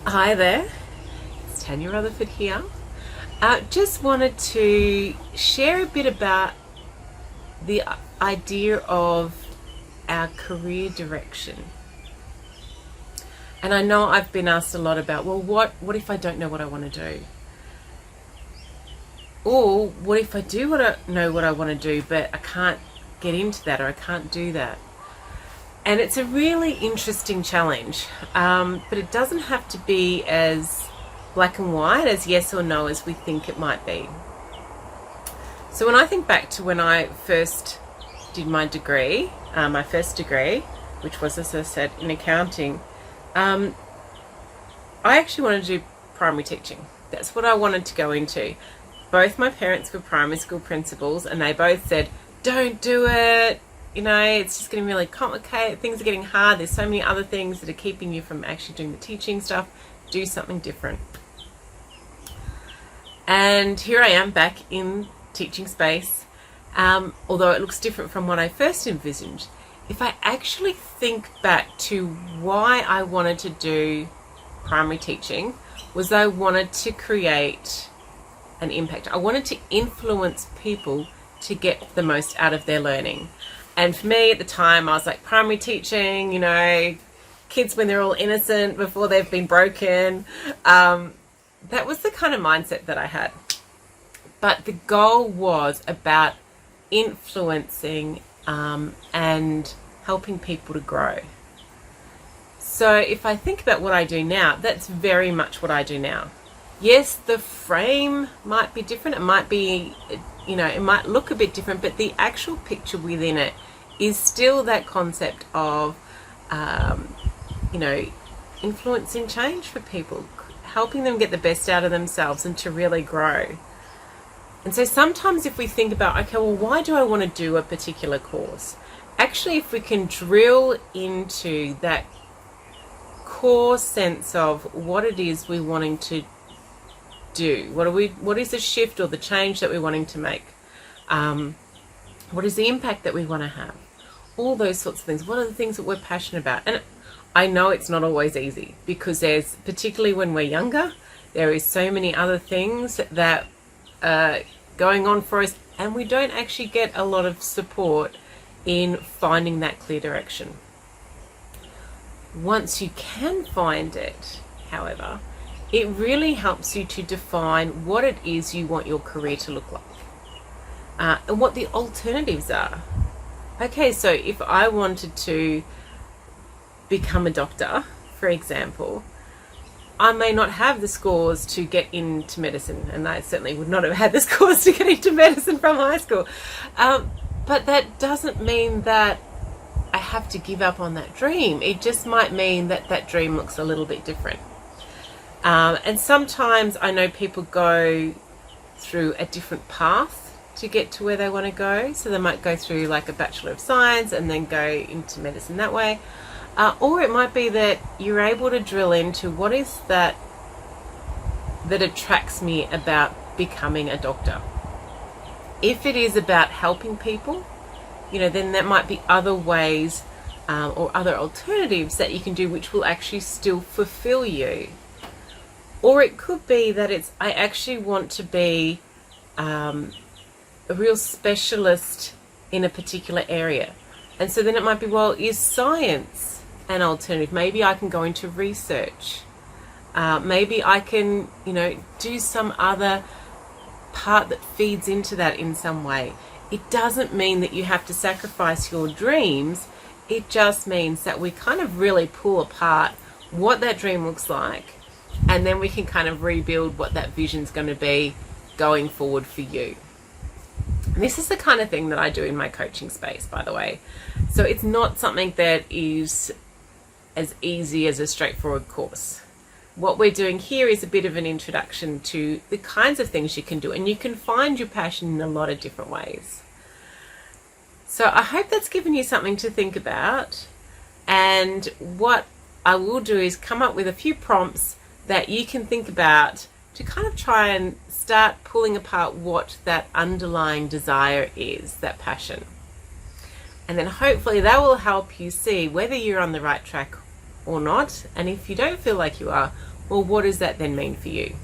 Hi there, it's Tanya Rutherford here. Just wanted to share a bit about the idea of our career direction. And I know I've been asked a lot about, well, what if I don't know what I want to do? Or what if I do know what I want to do, but I can't get into that, or I can't do that? And it's a really interesting challenge, but it doesn't have to be as black and white, as yes or no as we think it might be. So when I think back to when I first did my degree, my first degree, which was, as I said, in accounting, I actually wanted to do primary teaching. That's what I wanted to go into. Both my parents were primary school principals, and they both said, don't do it. You know, it's just getting really complicated. Things are getting hard. There's so many other things that are keeping you from actually doing the teaching stuff. Do something different. And here I am back in teaching space, although it looks different from what I first envisioned. If I actually think back to why I wanted to do primary teaching, was I wanted to create an impact. I wanted to influence people to get the most out of their learning. And for me at the time, I was like, primary teaching, you know, kids when they're all innocent before they've been broken. That was the kind of mindset that I had. But the goal was about influencing and helping people to grow. So if I think about what I do now, that's very much what I do now. Yes, the frame might be different. It might be, you know, it might look a bit different, but the actual picture within it is still that concept of, you know, influencing change for people, helping them get the best out of themselves and to really grow. And so sometimes if we think about, okay, well, why do I want to do a particular course? Actually, if we can drill into that core sense of what it is we're wanting to do, what is the shift or the change that we're wanting to make? What is the impact that we want to have? All those sorts of things. What are the things that we're passionate about? And I know it's not always easy, because there's, particularly when we're younger, there is so many other things that are going on for us, and we don't actually get a lot of support in finding that clear direction. Once you can find it, however, it really helps you to define what it is you want your career to look like, and what the alternatives are. Okay, so if I wanted to become a doctor, for example, I may not have the scores to get into medicine, and I certainly would not have had the scores to get into medicine from high school. But that doesn't mean that I have to give up on that dream. It just might mean that that dream looks a little bit different. And sometimes I know people go through a different path to get to where they want to go. So they might go through like a Bachelor of Science and then go into medicine that way. Or it might be that you're able to drill into what is that attracts me about becoming a doctor. If it is about helping people, you know, then that might be other ways or other alternatives that you can do which will actually still fulfill you. Or it could be that I actually want to be a real specialist in a particular area. And so then it might be, well, is science an alternative? Maybe I can go into research. Maybe I can, you know, do some other part that feeds into that in some way. It doesn't mean that you have to sacrifice your dreams. It just means that we kind of really pull apart what that dream looks like, and then we can kind of rebuild what that vision's going to be going forward for you. And this is the kind of thing that I do in my coaching space, by the way. So it's not something that is as easy as a straightforward course. What we're doing here is a bit of an introduction to the kinds of things you can do, and you can find your passion in a lot of different ways. So I hope that's given you something to think about, and what I will do is come up with a few prompts that you can think about to kind of try and start pulling apart what that underlying desire is, that passion. And then hopefully that will help you see whether you're on the right track or not. And if you don't feel like you are, Well, what does that then mean for you?